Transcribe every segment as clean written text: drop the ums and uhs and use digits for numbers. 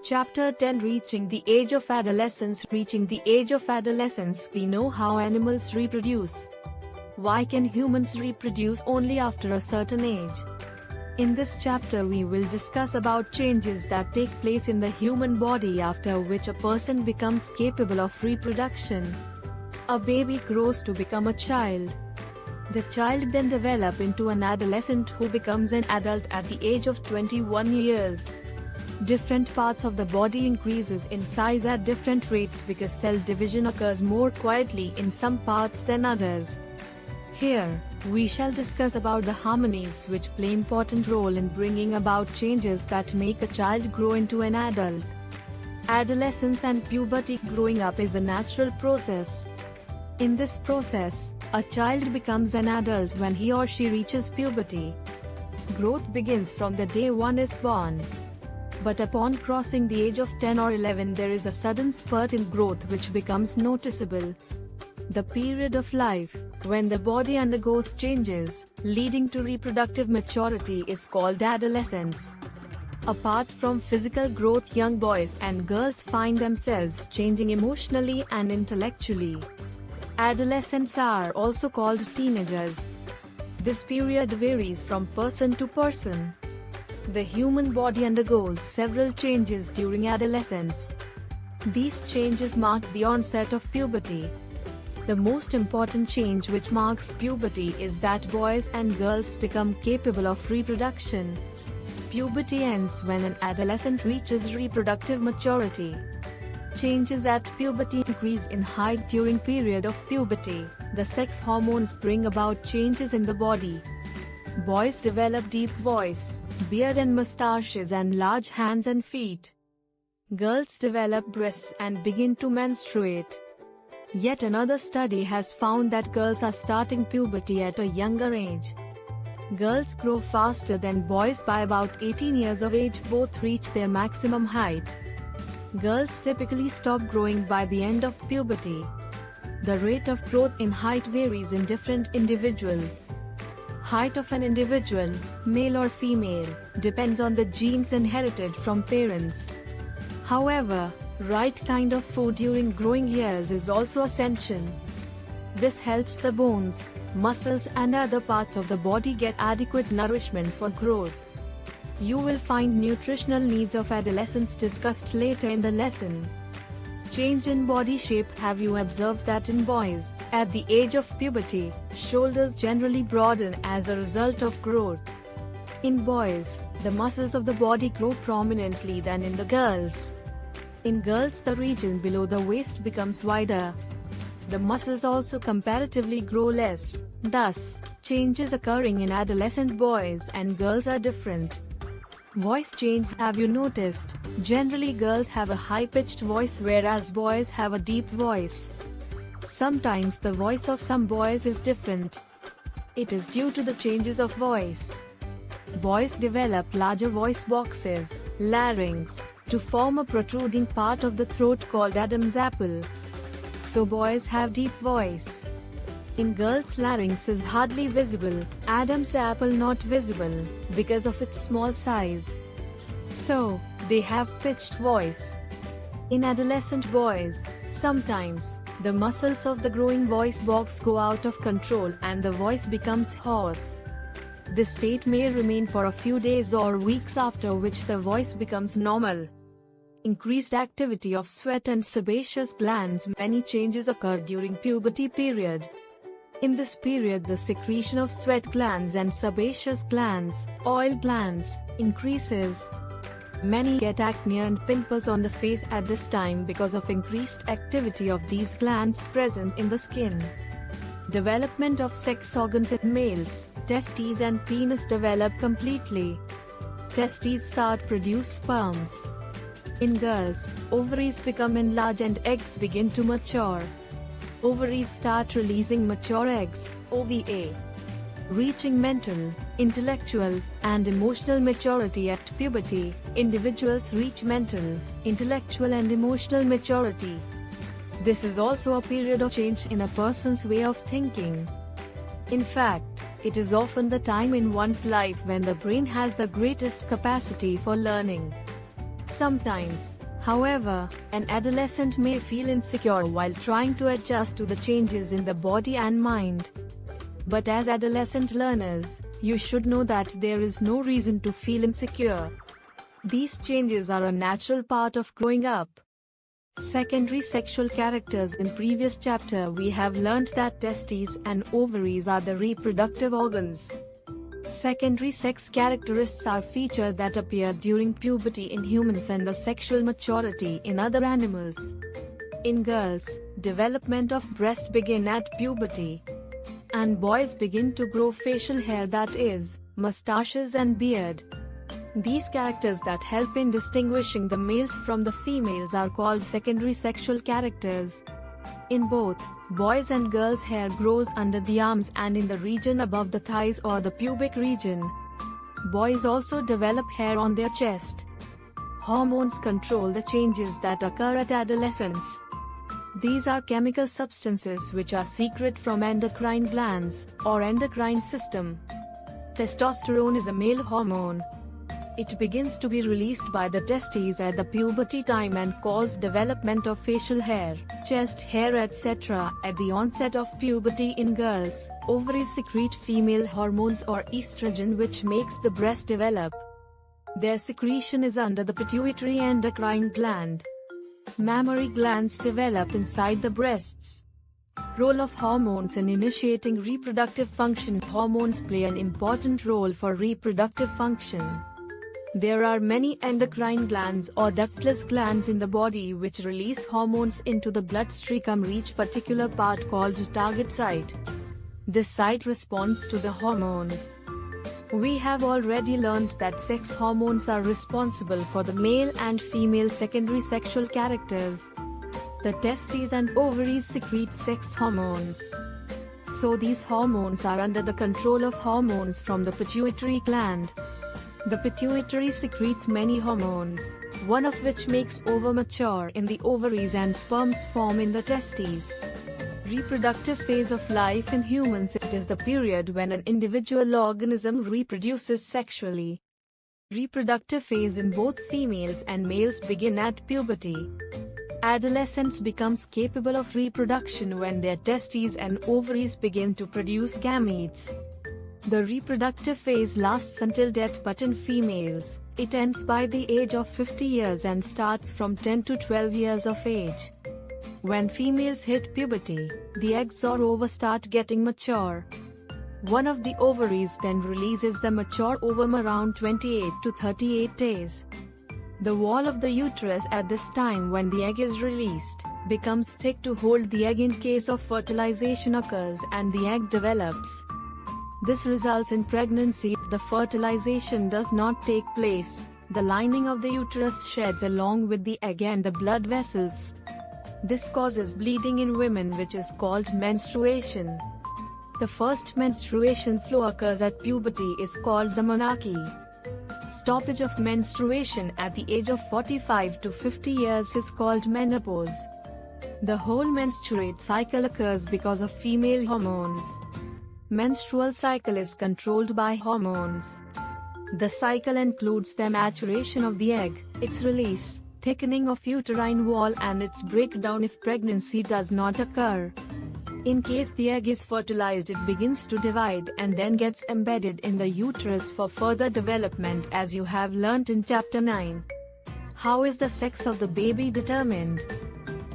Chapter 10, Reaching the Age of Adolescence. Reaching the age of adolescence, we know how animals reproduce. Why can humans reproduce only after a certain age? In this chapter we will discuss about changes that take place in the human body after which a person becomes capable of reproduction. A baby grows to become a child. The child then develops into an adolescent who becomes an adult at the age of 21 years. Different parts of the body increases in size at different rates because cell division occurs more quietly in some parts than others. Here, we shall discuss about the hormones which play important role in bringing about changes that make a child grow into an adult. Adolescence and puberty. Growing up is a natural process. In this process, a child becomes an adult when he or she reaches puberty. Growth begins from the day one is born. But upon crossing the age of 10 or 11 there is a sudden spurt in growth which becomes noticeable. The period of life, when the body undergoes changes, leading to reproductive maturity, is called adolescence. Apart from physical growth, young boys and girls find themselves changing emotionally and intellectually. Adolescents are also called teenagers. This period varies from person to person. The human body undergoes several changes during adolescence. These changes mark the onset of puberty. The most important change which marks puberty is that boys and girls become capable of reproduction. Puberty ends when an adolescent reaches reproductive maturity. Changes at puberty. Increase in height during period of puberty. The sex hormones bring about changes in the body. Boys develop deep voice, beard and mustaches and large hands and feet. Girls develop breasts and begin to menstruate. Yet another study has found that girls are starting puberty at a younger age. Girls grow faster than boys by about 18 years of age. Both reach their maximum height. Girls typically stop growing by the end of puberty. The rate of growth in height varies in different individuals. Height of an individual, male or female, depends on the genes inherited from parents. However, right kind of food during growing years is also essential. This helps the bones, muscles and other parts of the body get adequate nourishment for growth. You will find nutritional needs of adolescents discussed later in the lesson. Change in body shape. Have you observed that in boys, at the age of puberty, shoulders generally broaden as a result of growth? In boys, the muscles of the body grow prominently than in the girls. In girls, the region below the waist becomes wider. The muscles also comparatively grow less. Thus, changes occurring in adolescent boys and girls are different. Voice change. Have you noticed? Generally girls have a high-pitched voice whereas boys have a deep voice. Sometimes the voice of some boys is different. It is due to the changes of voice. Boys develop larger voice boxes, larynx, to form a protruding part of the throat called Adam's apple. So boys have deep voice. In girls, larynx is hardly visible, Adam's apple not visible, because of its small size. So, they have pitched voice. In adolescent boys, sometimes, the muscles of the growing voice box go out of control and the voice becomes hoarse. This state may remain for a few days or weeks, after which the voice becomes normal. Increased activity of sweat and sebaceous glands. Many changes occur during puberty period. In this period the secretion of sweat glands and sebaceous glands, oil glands, increases. Many get acne and pimples on the face at this time because of increased activity of these glands present in the skin. Development of sex organs in males, testes and penis develop completely. Testes start produce sperms. In girls, ovaries become enlarged and eggs begin to mature. Ovaries start releasing mature eggs, OVA. Reaching mental, intellectual, and emotional maturity at puberty, individuals reach mental, intellectual and emotional maturity. This is also a period of change in a person's way of thinking. In fact, it is often the time in one's life when the brain has the greatest capacity for learning. Sometimes, However, an adolescent may feel insecure while trying to adjust to the changes in the body and mind. But as adolescent learners, you should know that there is no reason to feel insecure. These changes are a natural part of growing up. Secondary sexual characters. In previous chapter we have learnt that testes and ovaries are the reproductive organs. Secondary sex characteristics are features that appear during puberty in humans and the sexual maturity in other animals. In girls, development of breast begin at puberty. And boys begin to grow facial hair, that is, mustaches and beard. These characters that help in distinguishing the males from the females are called secondary sexual characters. In both, boys and girls hair grows under the arms and in the region above the thighs or the pubic region. Boys also develop hair on their chest. Hormones control the changes that occur at adolescence. These are chemical substances which are secreted from endocrine glands, or endocrine system. Testosterone is a male hormone. It begins to be released by the testes at the puberty time and causes development of facial hair, chest hair, etc. At the onset of puberty in girls, ovaries secrete female hormones or estrogen which makes the breast develop. Their secretion is under the pituitary endocrine gland. Mammary glands develop inside the breasts. Role of hormones in initiating reproductive function. Hormones play an important role for reproductive function. There are many endocrine glands or ductless glands in the body which release hormones into the bloodstream, reach particular part called target site. This site responds to the hormones. We have already learned that sex hormones are responsible for the male and female secondary sexual characters. The testes and ovaries secrete sex hormones. So these hormones are under the control of hormones from the pituitary gland. The pituitary secretes many hormones, one of which makes ovum mature in the ovaries and sperms form in the testes. Reproductive phase of life in humans. It is the period when an individual organism reproduces sexually. Reproductive phase in both females and males begin at puberty. Adolescence becomes capable of reproduction when their testes and ovaries begin to produce gametes. The reproductive phase lasts until death, but in females, it ends by the age of 50 years and starts from 10 to 12 years of age. When females hit puberty, the eggs or ova start getting mature. One of the ovaries then releases the mature ovum around 28 to 38 days. The wall of the uterus at this time, when the egg is released, becomes thick to hold the egg in case of fertilization occurs and the egg develops. This results in pregnancy. If the fertilization does not take place, the lining of the uterus sheds along with the egg and the blood vessels. This causes bleeding in women, which is called menstruation. The first menstruation flow occurs at puberty is called the menarche. Stoppage of menstruation at the age of 45 to 50 years is called menopause. The whole menstruate cycle occurs because of female hormones. Menstrual cycle is controlled by hormones. The cycle includes the maturation of the egg, its release, thickening of uterine wall and its breakdown if pregnancy does not occur. In case the egg is fertilized, it begins to divide and then gets embedded in the uterus for further development, as you have learnt in chapter 9. How is the sex of the baby determined?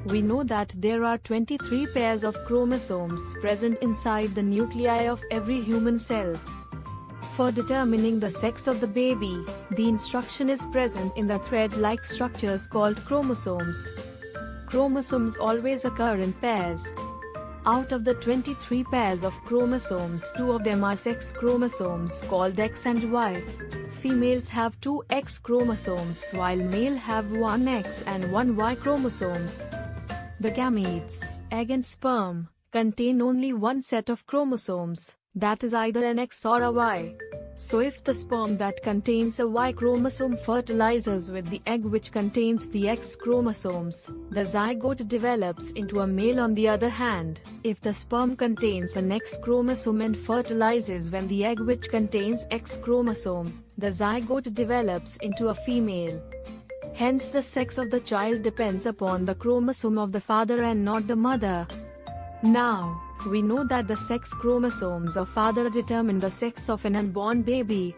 We know that there are 23 pairs of chromosomes present inside the nuclei of every human cells. For determining the sex of the baby, the instruction is present in the thread-like structures called chromosomes. Chromosomes always occur in pairs. Out of the 23 pairs of chromosomes, 2 of them are sex chromosomes called X and Y. Females have 2 X chromosomes while male have 1 X and 1 Y chromosomes. The gametes, egg and sperm, contain only one set of chromosomes, that is either an X or a Y. So if the sperm that contains a Y chromosome fertilizes with the egg which contains the X chromosomes, the zygote develops into a male. On the other hand, if the sperm contains an X chromosome and fertilizes with the egg which contains X chromosome, the zygote develops into a female. Hence the sex of the child depends upon the chromosome of the father and not the mother. Now, we know that the sex chromosomes of father determine the sex of an unborn baby.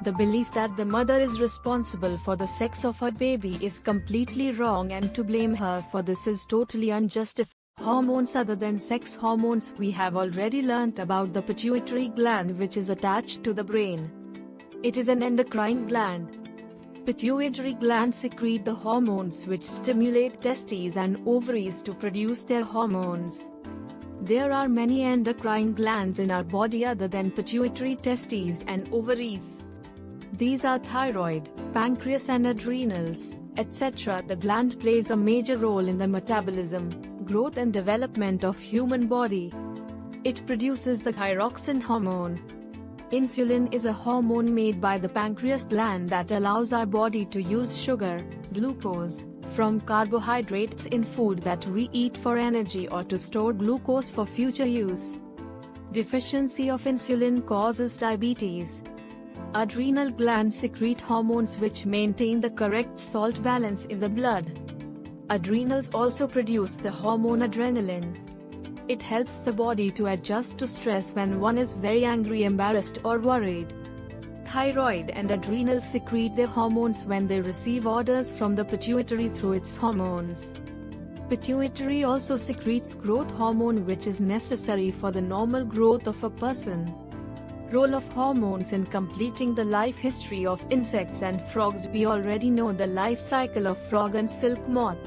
The belief that the mother is responsible for the sex of her baby is completely wrong, and to blame her for this is totally unjustified. Hormones other than sex hormones. We have already learnt about the pituitary gland, which is attached to the brain. It is an endocrine gland. Pituitary glands secrete the hormones which stimulate testes and ovaries to produce their hormones. There are many endocrine glands in our body other than pituitary, testes and ovaries. These are thyroid, pancreas and adrenals, etc. The gland plays a major role in the metabolism, growth and development of human body. It produces the thyroxine hormone. Insulin is a hormone made by the pancreas gland that allows our body to use sugar, glucose, from carbohydrates in food that we eat for energy or to store glucose for future use. Deficiency of insulin causes diabetes. Adrenal glands secrete hormones which maintain the correct salt balance in the blood. Adrenals also produce the hormone adrenaline. It helps the body to adjust to stress when one is very angry, embarrassed or worried. Thyroid and adrenals secrete their hormones when they receive orders from the pituitary through its hormones. Pituitary also secretes growth hormone which is necessary for the normal growth of a person. Role of hormones in completing the life history of insects and frogs. We already know the life cycle of frog and silk moth.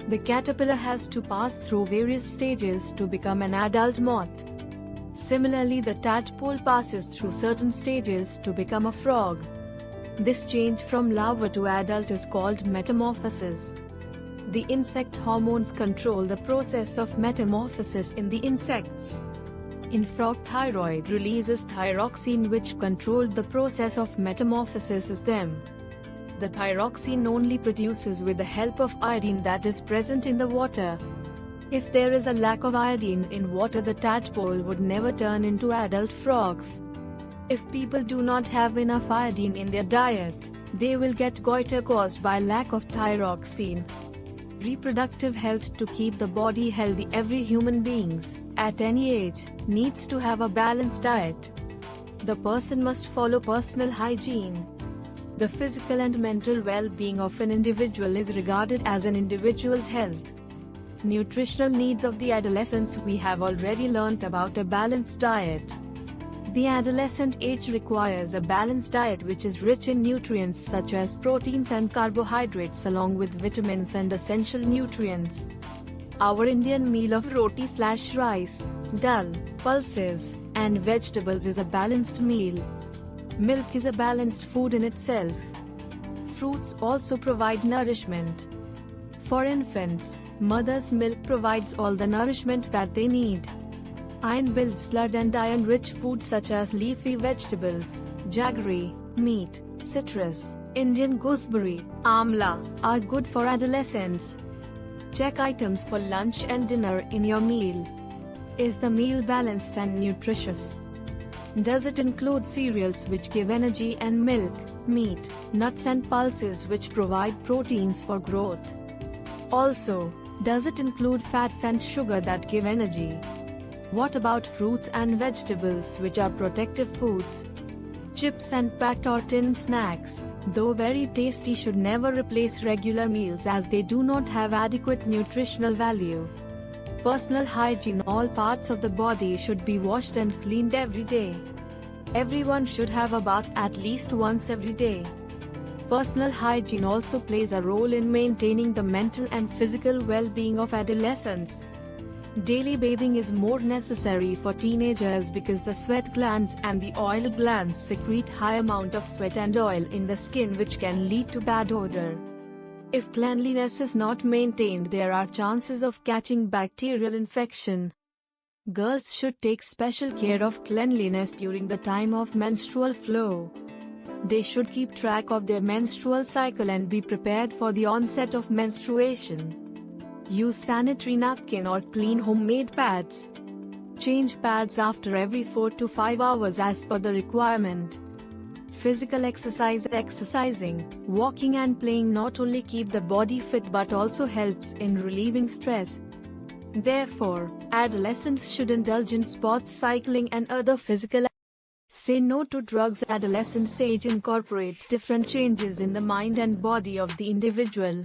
The caterpillar has to pass through various stages to become an adult moth. Similarly, the tadpole passes through certain stages to become a frog. This change from larva to adult is called metamorphosis. The insect hormones control the process of metamorphosis in the insects. In frog, thyroid releases thyroxine which controlled the process of metamorphosis is them. The thyroxine only produces with the help of iodine that is present in the water. If there is a lack of iodine in water, the tadpole would never turn into adult frogs. If people do not have enough iodine in their diet, they will get goiter caused by lack of thyroxine. Reproductive health. To keep the body healthy, every human beings, at any age, needs to have a balanced diet. The person must follow personal hygiene. The physical and mental well-being of an individual is regarded as an individual's health. Nutritional needs of the adolescents. We have already learnt about a balanced diet. The adolescent age requires a balanced diet which is rich in nutrients such as proteins and carbohydrates along with vitamins and essential nutrients. Our Indian meal of roti/rice, dal, pulses, and vegetables is a balanced meal. Milk is a balanced food in itself. Fruits also provide nourishment. For infants, mother's milk provides all the nourishment that they need. Iron builds blood, and iron-rich foods such as leafy vegetables, jaggery, meat, citrus, Indian gooseberry, amla, are good for adolescents. Check items for lunch and dinner in your meal. Is the meal balanced and nutritious? Does it include cereals which give energy and milk, meat, nuts and pulses which provide proteins for growth? Also, does it include fats and sugar that give energy? What about fruits and vegetables which are protective foods? Chips and packed or tin snacks, though very tasty, should never replace regular meals as they do not have adequate nutritional value. Personal hygiene. All parts of the body should be washed and cleaned every day. Everyone should have a bath at least once every day. Personal hygiene also plays a role in maintaining the mental and physical well-being of adolescents. Daily bathing is more necessary for teenagers because the sweat glands and the oil glands secrete high amount of sweat and oil in the skin which can lead to bad odor. If cleanliness is not maintained, there are chances of catching bacterial infection. Girls should take special care of cleanliness during the time of menstrual flow. They should keep track of their menstrual cycle and be prepared for the onset of menstruation. Use sanitary napkin or clean homemade pads. Change pads after every 4 to 5 hours as per the requirement. Physical exercise. Exercising, walking and playing not only keep the body fit but also helps in relieving stress. Therefore, adolescents should indulge in sports, cycling and other physical. Say no to drugs. Adolescence age incorporates different changes in the mind and body of the individual.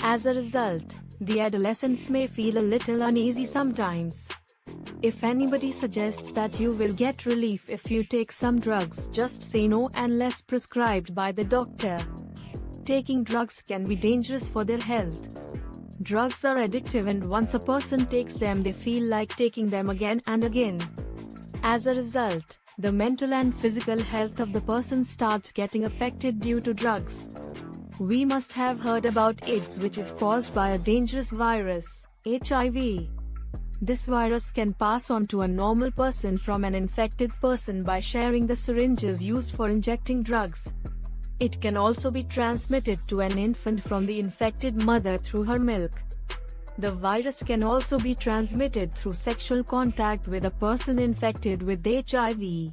As a result, the adolescents may feel a little uneasy sometimes. If anybody suggests that you will get relief if you take some drugs, just say no unless prescribed by the doctor. Taking drugs can be dangerous for their health. Drugs are addictive and once a person takes them they feel like taking them again and again. As a result, the mental and physical health of the person starts getting affected due to drugs. We must have heard about AIDS, which is caused by a dangerous virus, HIV. This virus can pass on to a normal person from an infected person by sharing the syringes used for injecting drugs. It can also be transmitted to an infant from the infected mother through her milk. The virus can also be transmitted through sexual contact with a person infected with HIV.